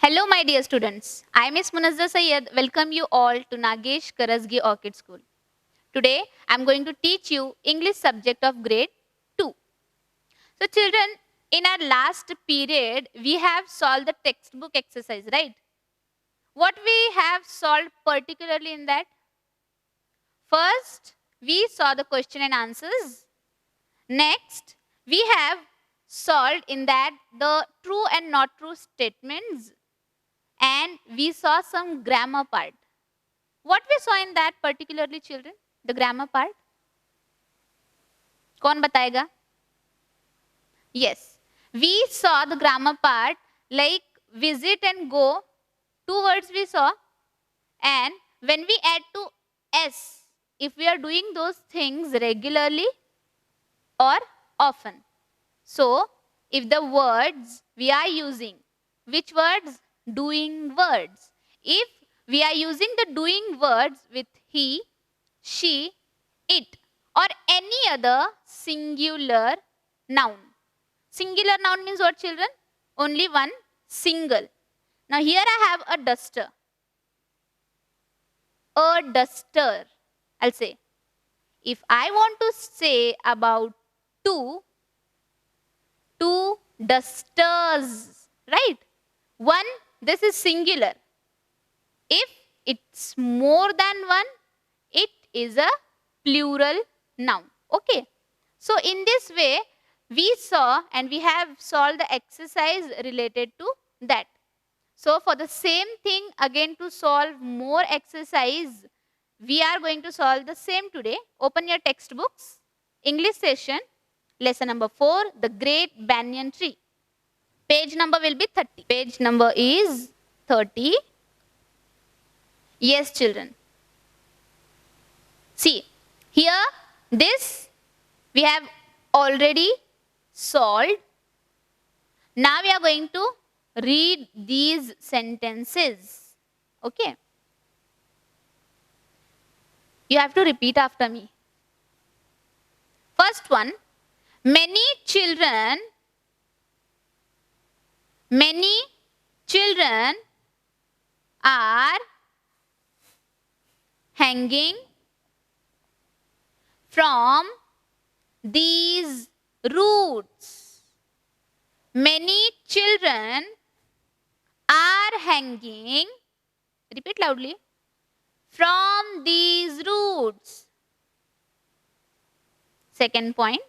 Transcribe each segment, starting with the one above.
Hello, my dear students. I, Miss Munazzar Sayyed, welcome you all to Nagesh Karasgi Orchid School. Today, I am going to teach you English subject of grade 2. So, children, in our last period, we have solved the textbook exercise, right? What we have solved particularly in that? First, we saw the question and answers. Next, we have solved in that the true and not true statements, and we saw some grammar part. What we saw in that particularly, children? The grammar part. कौन बताएगा? Yes, we saw the grammar part like visit and go. Two words we saw, and when we add to s, if we are doing those things regularly or often. So, if the words we are using, which words? Doing words. If we are using the doing words with he, she, it, or any other singular noun. Singular noun means what, children? Only one, single. Now here I have a duster. A duster, I'll say. If I want to say about two dusters, right? One, this is singular. If it's more than one, it is a plural noun. Okay. So in this way, we saw and we have solved the exercise related to that. So for the same thing, again to solve more exercise, we are going to solve the same today. Open your textbooks. English session, lesson number 4, the great banyan tree. Page number will be 30. Page number is 30. Yes, children. See, here this we have already solved. Now we are going to read these sentences. Okay. You have to repeat after me. First one, many children are hanging from these roots. Many children are hanging, repeat loudly, from these roots. Second point,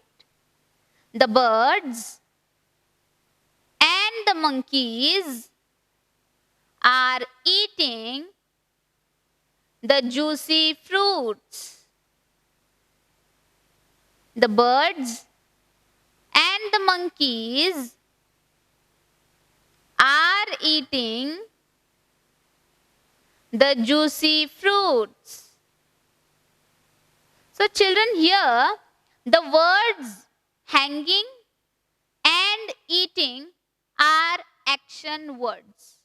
the birds and the monkeys are eating the juicy fruits. The birds and the monkeys are eating the juicy fruits. So children, here the words hanging and eating are action words.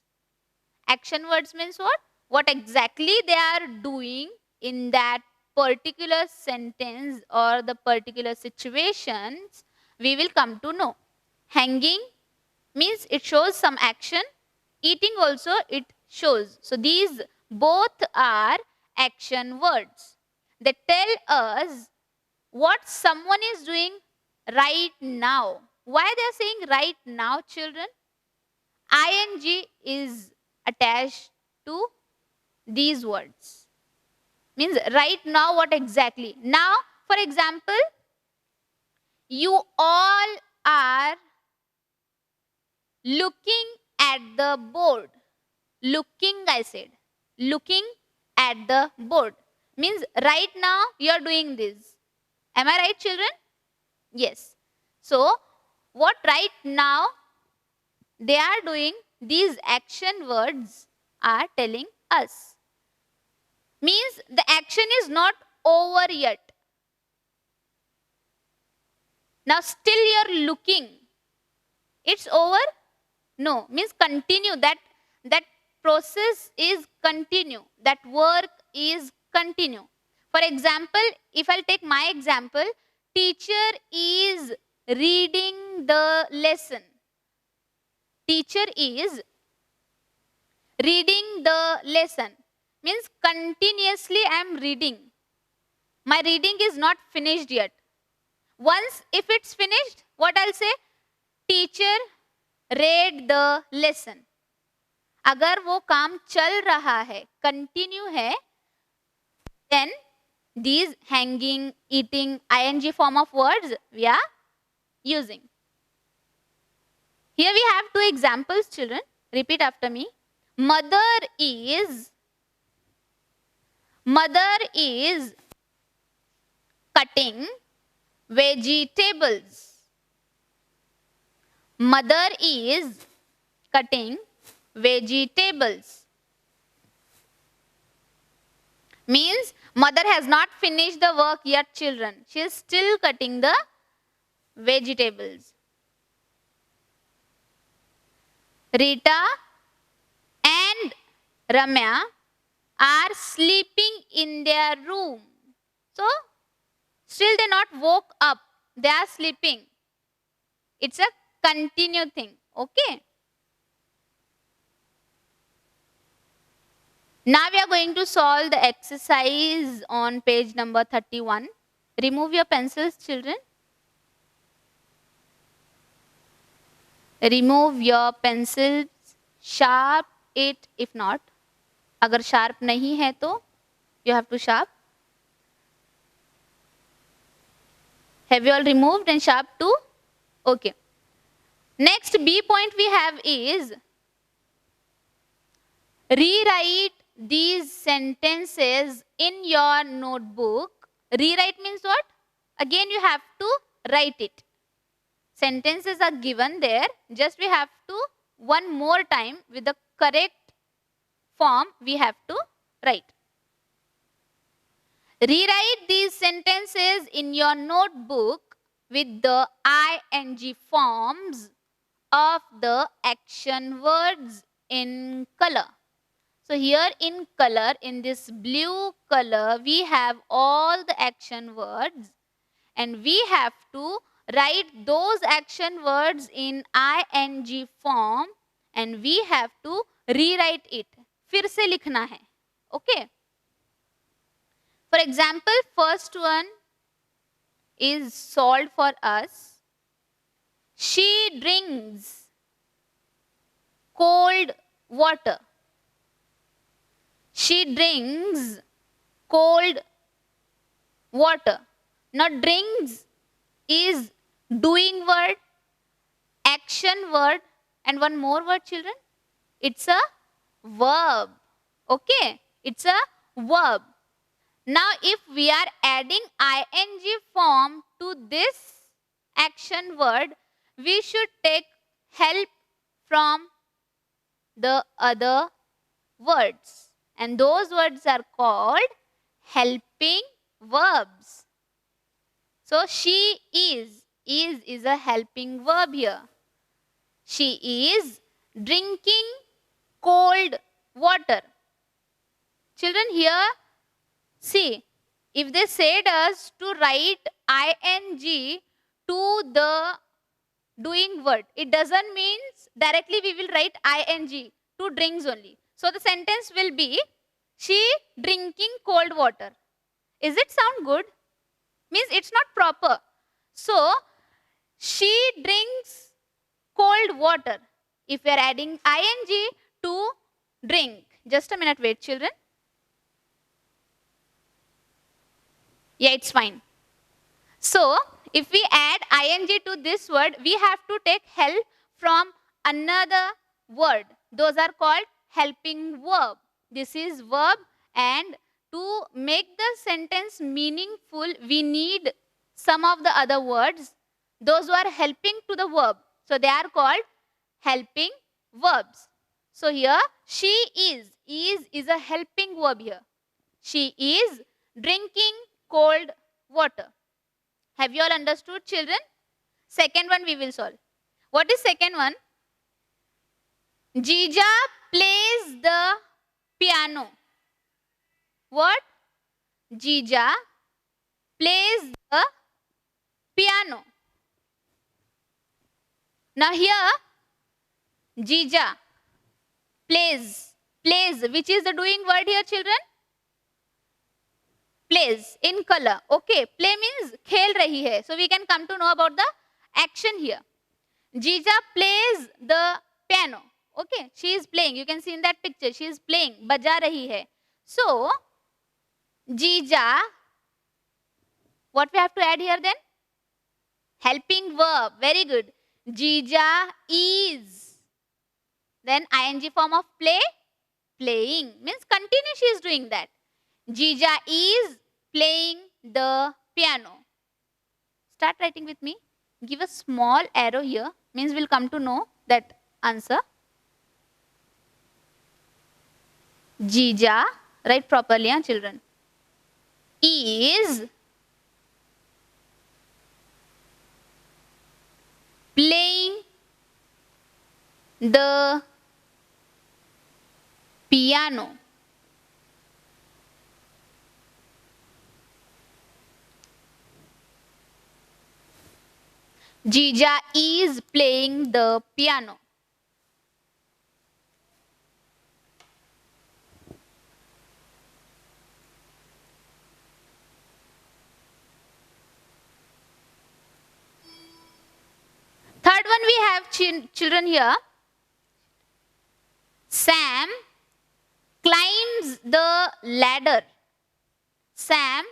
Action words means what? What exactly they are doing in that particular sentence or the particular situations, we will come to know. Hanging means it shows some action. Eating also it shows. So these both are action words. They tell us what someone is doing right now. Why they are saying right now, children? ing is attached to these words. Means right now what exactly? Now, for example, you all are looking at the board. Looking, I said. Looking at the board. Means right now you are doing this. Am I right, children? Yes. So, what right now they are doing, these action words are telling us. Means the action is not over yet. Now still you are looking. It's over? No. Means continue. That process is continue. That work is continue. For example, if I'll take my example, teacher is reading the lesson. Teacher is reading the lesson means continuously I am reading. My reading is not finished yet. Once if it's finished, what I'll say? Teacher read the lesson. अगर वो काम चल रहा है, continue है, then these hanging, eating, ing form of words we are using. Here we have two examples, children. Repeat after me. Mother is cutting vegetables. Mother is cutting vegetables. Means mother has not finished the work yet, children. She is still cutting the vegetables. Rita and Ramya are sleeping in their room. So, still they not woke up. They are sleeping. It's a continued thing. Okay. Now we are going to solve the exercise on page number 31. Remove your pencils, children. Remove your pencils. Sharp it if not. अगर sharp नहीं है तो you have to sharp. Have you all removed and sharp too? Okay. Next B point we have is rewrite these sentences in your notebook. Rewrite means what? Again you have to write it. Sentences are given there. Just we have to one more time with the correct form we have to write. Rewrite these sentences in your notebook with the ing forms of the action words in color. So here in color, in this blue color, we have all the action words and we have to write those action words in ing form and we have to rewrite it. फिर से लिखना है. Okay. For example, first one is solved for us. She drinks cold water. She drinks cold water. Now drinks is doing word, action word and one more word, children. It's a verb. Okay, it's a verb. Now if we are adding ing form to this action word, we should take help from the other words. And those words are called helping verbs. So she is a helping verb here. She is drinking cold water. Children, here see, if they said us to write ing to the doing word, it doesn't mean directly we will write ing to drinks only. So the sentence will be, she drinking cold water. Is it sound good? Means it's not proper. So, she drinks cold water. If we are adding ing to drink. Just a minute, wait, children. Yeah, it's fine. So, if we add ing to this word, we have to take help from another word. Those are called helping verb. This is verb, and to make the sentence meaningful, we need some of the other words. Those who are helping to the verb. So, they are called helping verbs. So, here she is a helping verb here. She is drinking cold water. Have you all understood, children? Second one we will solve. What is second one? Jija plays the piano. What? Jija plays the piano. Now here, Jija plays Plays. Which is the doing word here, children? Plays in color. Okay. Play means खेल रही है. So we can come to know about the action here. Jija plays the piano. Okay. She is playing. You can see in that picture. She is playing. बजा रही है. So Jija. What we have to add here then? Helping verb. Very good. Jija is. Then ing form of play. Playing. Means continue she is doing that. Jija is playing the piano. Start writing with me. Give a small arrow here. Means we'll come to know that answer. Jija. Write properly, children. Is playing the piano. Jija is playing the piano. Third one we have children here. Sam climbs the ladder. Sam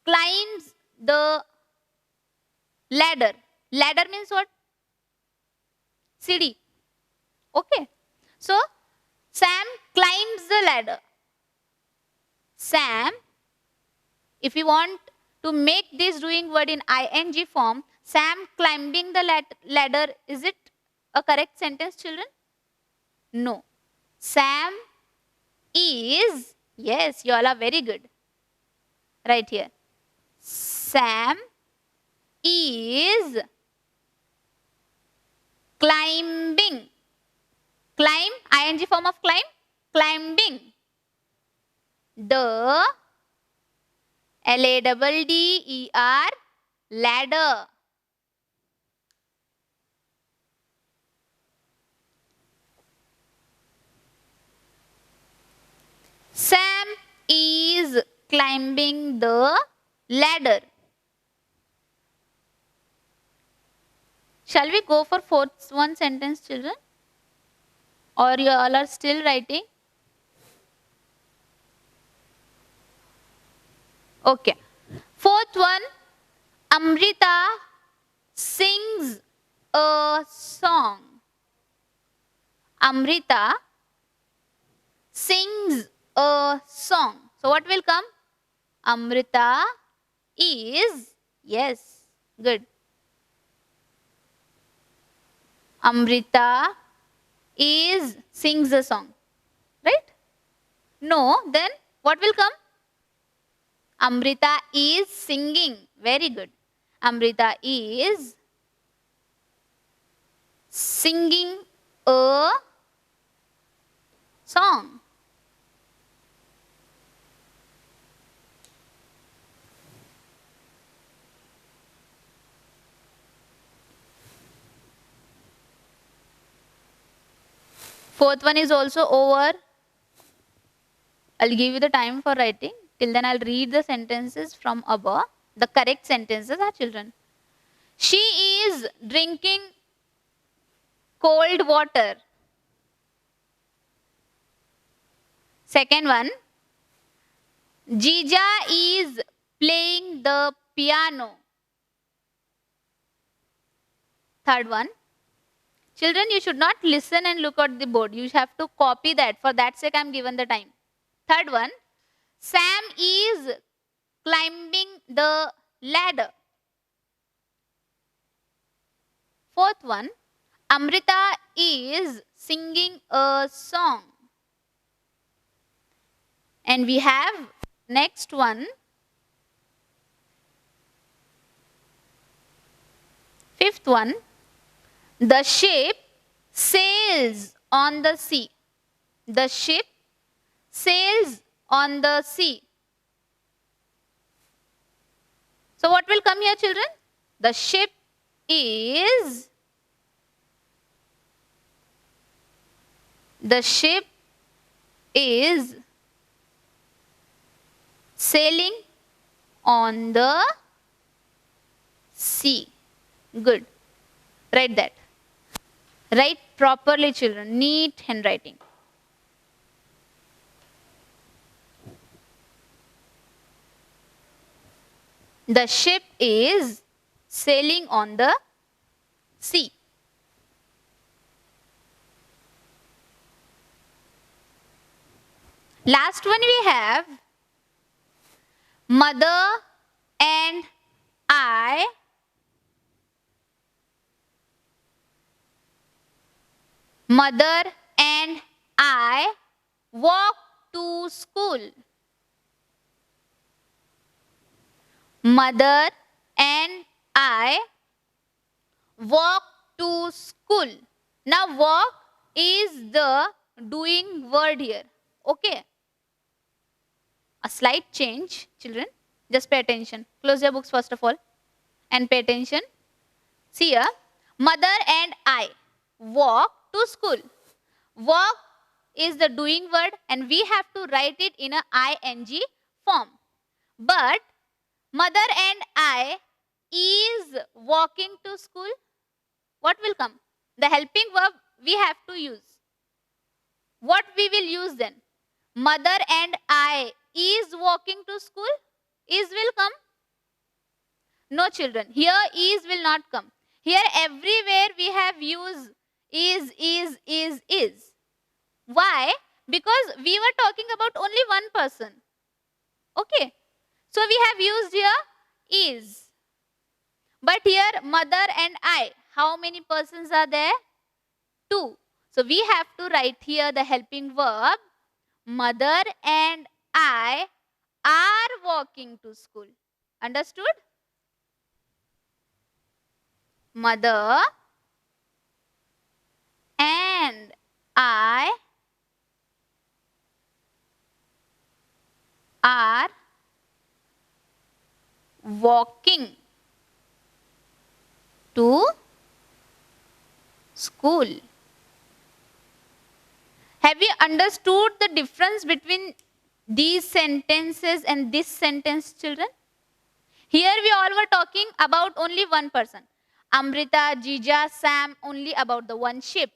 climbs the ladder. Ladder means what? CD. Okay. So, Sam climbs the ladder. Sam, if you want to make this doing word in ing form, Sam climbing the ladder, is it a correct sentence, children? No. Sam is, yes, you all are very good. Right here. Sam is climbing. Climb, ing form of climb, climbing. The ladder, ladder. Sam is climbing the ladder. Shall we go for fourth one sentence, children? Or you all are still writing? Okay. Fourth one, Amrita sings a song. Amrita sings a song. So what will come? Amrita is, yes, good. Amrita is sings a song, right? No, then what will come? Amrita is singing. Very good. Amrita is singing a song. Fourth one is also over. I'll give you the time for writing. Till then I'll read the sentences from above. The correct sentences are, children. She is drinking cold water. Second one. Jija is playing the piano. Third one. Children, you should not listen and look at the board. You have to copy that. For that sake, I am given the time. Third one. Sam is climbing the ladder. Fourth one. Amrita is singing a song. And we have next one. Fifth one. The ship sails on the sea. The ship sails on the sea. So what will come here, children? The ship is sailing on the sea. Good. Write that. Write properly, children. Neat handwriting. The ship is sailing on the sea. Last one we have mother and I walk to school. Mother and I walk to school. Now walk is the doing word here. Okay. A slight change, children. Just pay attention. Close your books first of all and pay attention. See here. Mother and I walk to school. Walk is the doing word and we have to write it in a ing form. But mother and I is walking to school. What will come? The helping verb we have to use. What we will use then? Mother and I is walking to school. Is will come? No, children. Here is will not come. Here everywhere we have used is. Why? Because we were talking about only one person. Okay. So we have used here is. But here mother and I. How many persons are there? 2. So we have to write here the helping verb. Mother and I are walking to school. Understood? Mother and I are walking to school. Have you understood the difference between these sentences and this sentence, children? Here we all were talking about only one person. Amrita, Jija, Sam, only about the one ship.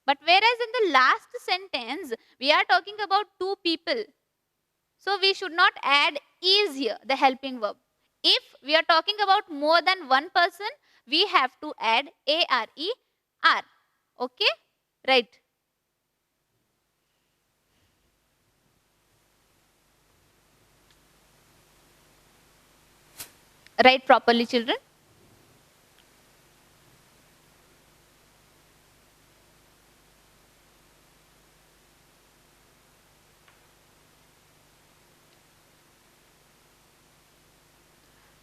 But whereas in the last sentence, we are talking about 2 people. So we should not add is here, the helping verb. If we are talking about more than one person, we have to add A-R-E-R. Okay? Right. Write properly, children.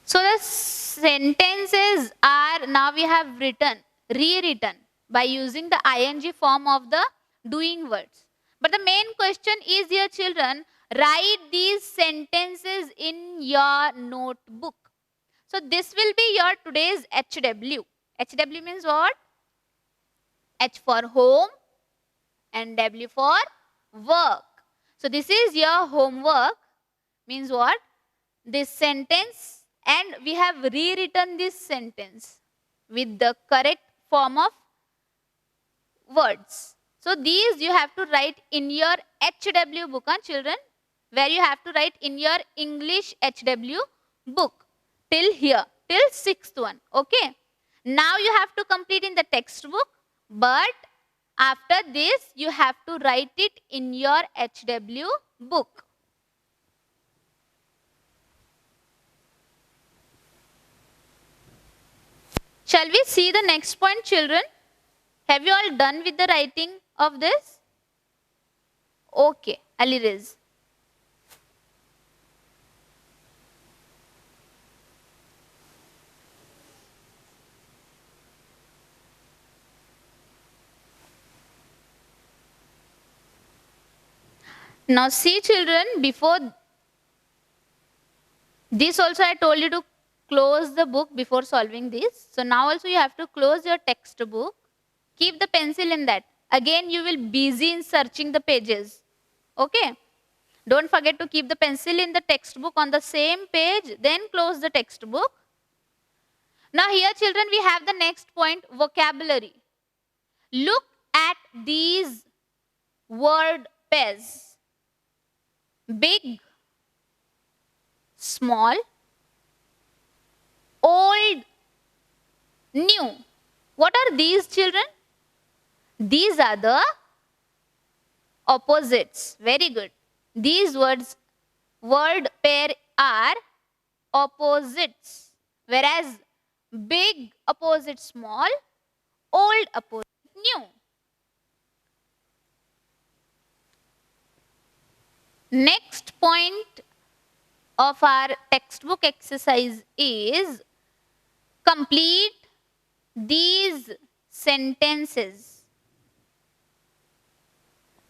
So the sentences are now we have rewritten by using the ing form of the doing words. But the main question is here, children, write these sentences in your notebook. So this will be your today's HW. HW means what? H for home and W for work. So this is your homework. Means what? This sentence. And we have rewritten this sentence with the correct form of words. So these you have to write in your HW book, children, where you have to write in your English HW book till here, till 6th one. Okay. Now you have to complete in the textbook, but after this you have to write it in your HW book. Shall we see the next point, children? Have you all done with the writing of this? Okay, I'll erase. Now see, children, before this also I told you to close the book before solving this. So now also you have to close your textbook. Keep the pencil in that. Again you will be busy in searching the pages. Okay. Don't forget to keep the pencil in the textbook on the same page, then close the textbook. Now here children, we have the next point, vocabulary. Look at these word pairs. Big, small, old, new. What are these children? These are the opposites. Very good. These word pair are opposites. Whereas big opposite small, old opposite new. Next point of our textbook exercise is complete these sentences.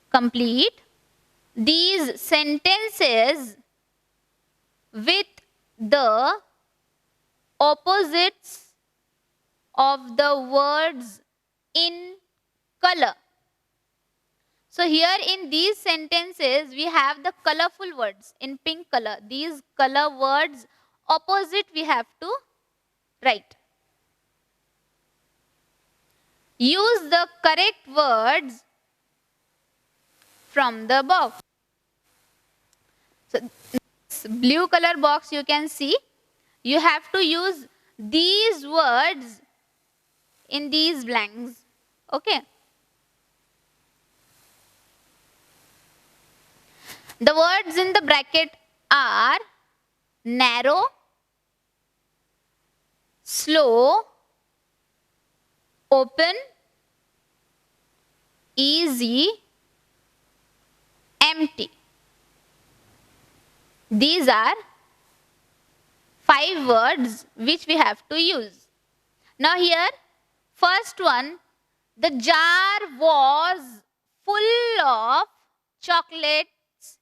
Complete these sentences with the opposites of the words in color. So here in these sentences, we have the colorful words in pink color. These color words opposite we have to write. Use the correct words from the box. So this blue color box you can see, you have to use these words in these blanks. Okay. The words in the bracket are narrow, slow, open, easy, empty. These are 5 words which we have to use. Now here, first one, the jar was full of chocolates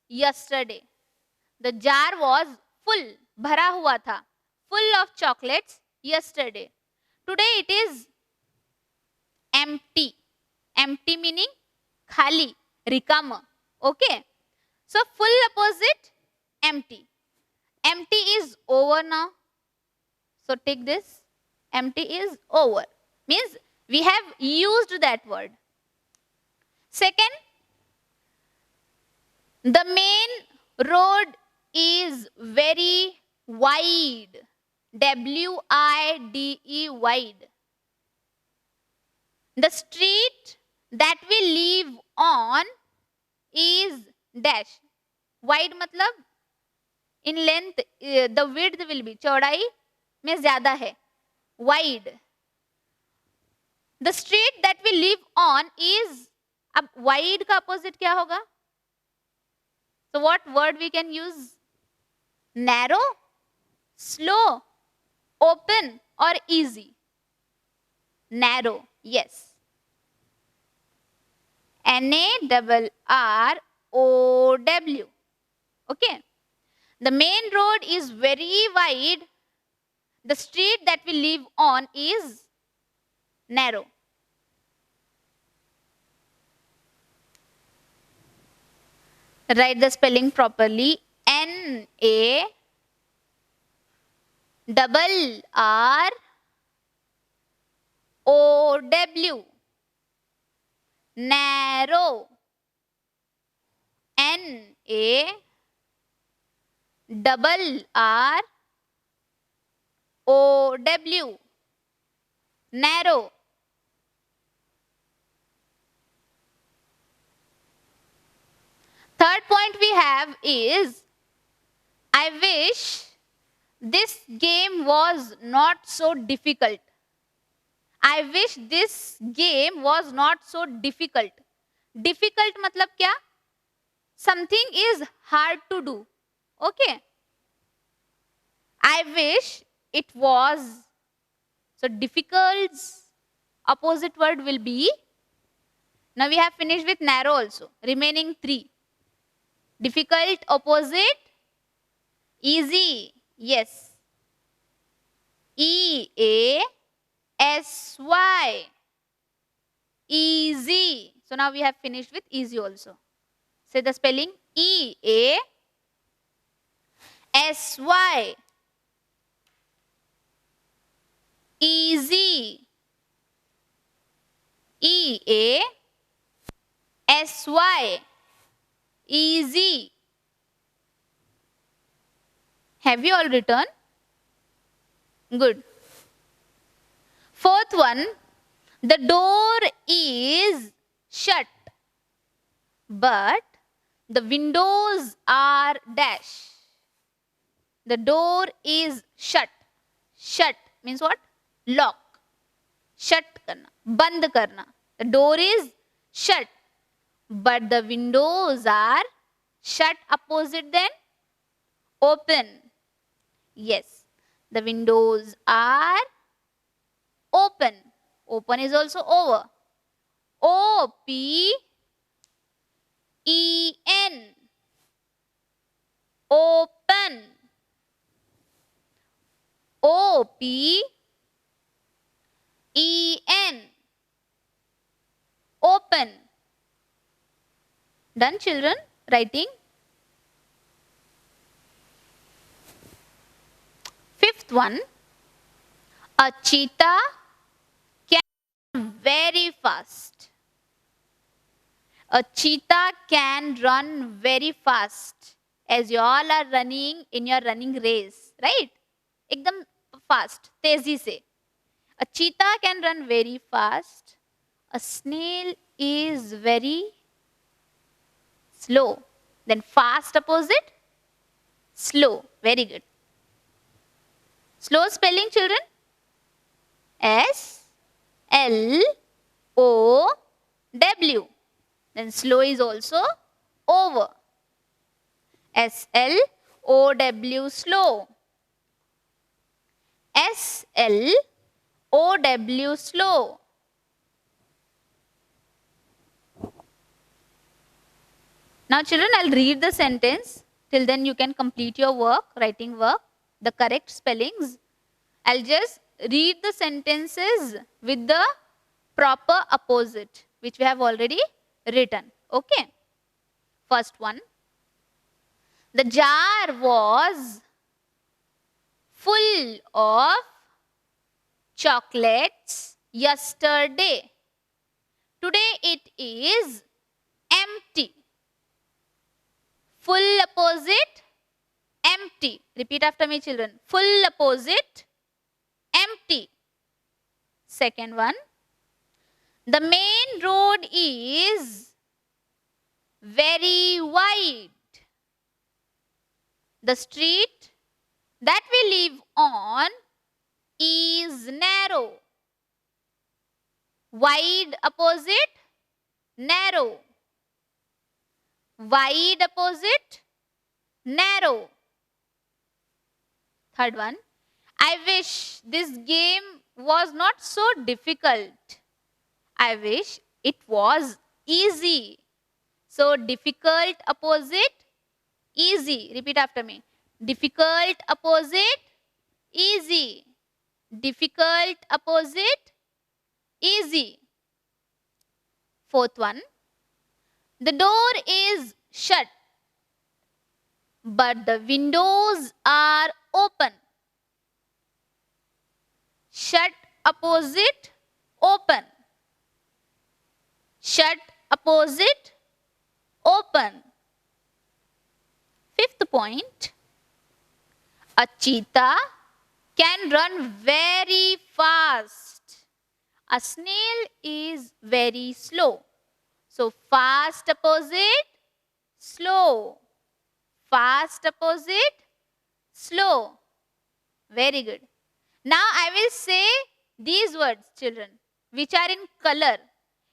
yesterday. The jar was full, भरा हुआ था, full of chocolates yesterday. Today it is empty. Empty meaning khali, rikama. Okay. So full opposite empty. Empty is over now. So take this. Empty is over. Means we have used that word. Second, the main road is very wide. W-I-D-E, wide. The street that we live on is dash. Wide matlab in length, the width will be, चौड़ाई में ज़्यादा है, wide. The street that we live on is, अब wide का opposite क्या होगा? So what word we can use? Narrow, slow, open or easy? Narrow, yes. Narrow. Okay. The main road is very wide. The street that we live on is narrow. Write the spelling properly. N-A-R-R-O-W. Narrow. N-A-R-R-O-W. Narrow. Third point we have is, I wish this game was not so difficult. I wish this game was not so difficult. Difficult मतलब क्या? Something is hard to do. Okay. I wish it was. So difficult's opposite word will be. Now we have finished with narrow also. Remaining 3. Difficult opposite. Easy. Yes. E-A-S-Y. Easy. So now we have finished with easy also. Say the spelling. E-A-S-Y. Easy. E-A-S-Y. Easy. Have you all written? Good. Fourth one, the door is shut, but the windows are dash. The door is shut. Shut means what? Lock. Shut karna, band karna. The door is shut, but the windows are shut. Opposite then? Open. Yes, the windows are open. Open is also over. O-P-E-N. Open. O-P-E-N. Open. Done, children? Writing. Fifth one, a cheetah can run very fast. A cheetah can run very fast. As you all are running in your running race, right? Ekdam fast, tezi se. A cheetah can run very fast. A snail is very slow. Then fast opposite? Slow. Very good. Slow spelling, children? S-L-O-W. Then slow is also over. S-L-O-W, slow. S-L-O-W, slow. Now children, I'll read the sentence. Till then you can complete your work, writing work, the correct spellings. I'll just read the sentences with the proper opposite, which we have already written. Okay. First one. The jar was full of chocolates yesterday. Today it is empty. Full opposite, empty. Repeat after me, children. Full opposite, empty. Second one. The main road is very wide. The street that we live on is narrow. Wide opposite, narrow. Wide opposite, narrow. Third one. I wish this game was not so difficult. I wish it was easy. So difficult opposite, easy. Repeat after me. Difficult opposite, easy. Difficult opposite, easy. Fourth one. The door is shut, but the windows are open. Shut opposite, open. Shut opposite, open. Fifth point. A cheetah can run very fast. A snail is very slow. So fast opposite, slow. Fast opposite, slow. Very good. Now I will say these words, children, which are in color.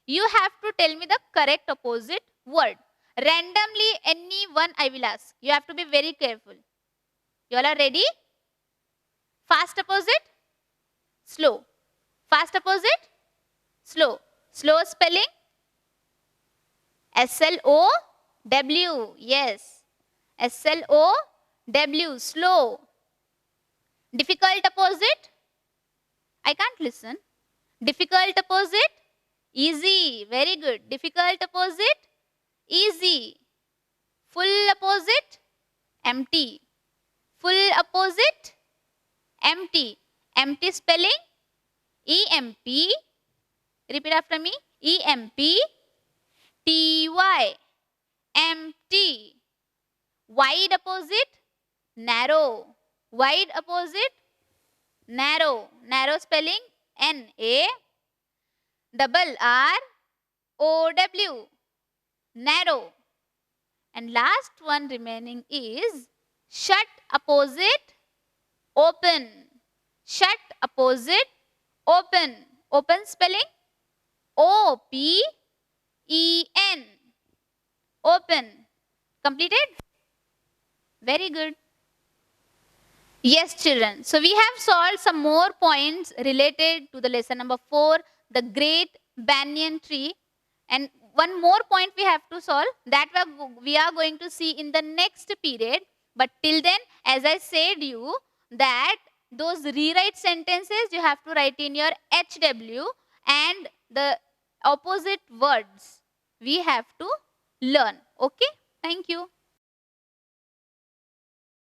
You have to tell me the correct opposite word. Randomly, any one I will ask. You have to be very careful. You all are ready? Fast opposite, slow. Fast opposite, slow. Slow spelling? S-L-O-W. Yes. S-L-O-W. Slow. Difficult opposite? I can't listen. Difficult opposite? Easy. Very good. Difficult opposite? Easy. Full opposite, empty. Full opposite, empty. Empty spelling, E-M-P. Repeat after me. E-M-P-T-Y. Empty. Wide opposite, narrow. Wide opposite, narrow. Narrow spelling, N-A-R-R-O-W. Narrow. And last one remaining is shut opposite, open. Shut opposite, open. Open spelling, O-P-E-N. Open. Completed? Very good. Yes, children. So we have solved some more points related to the lesson number 4, the great banyan tree. And one more point we have to solve that we are going to see in the next period. But till then, as I said you, that those rewrite sentences you have to write in your HW, and the opposite words we have to learn. Okay? Thank you.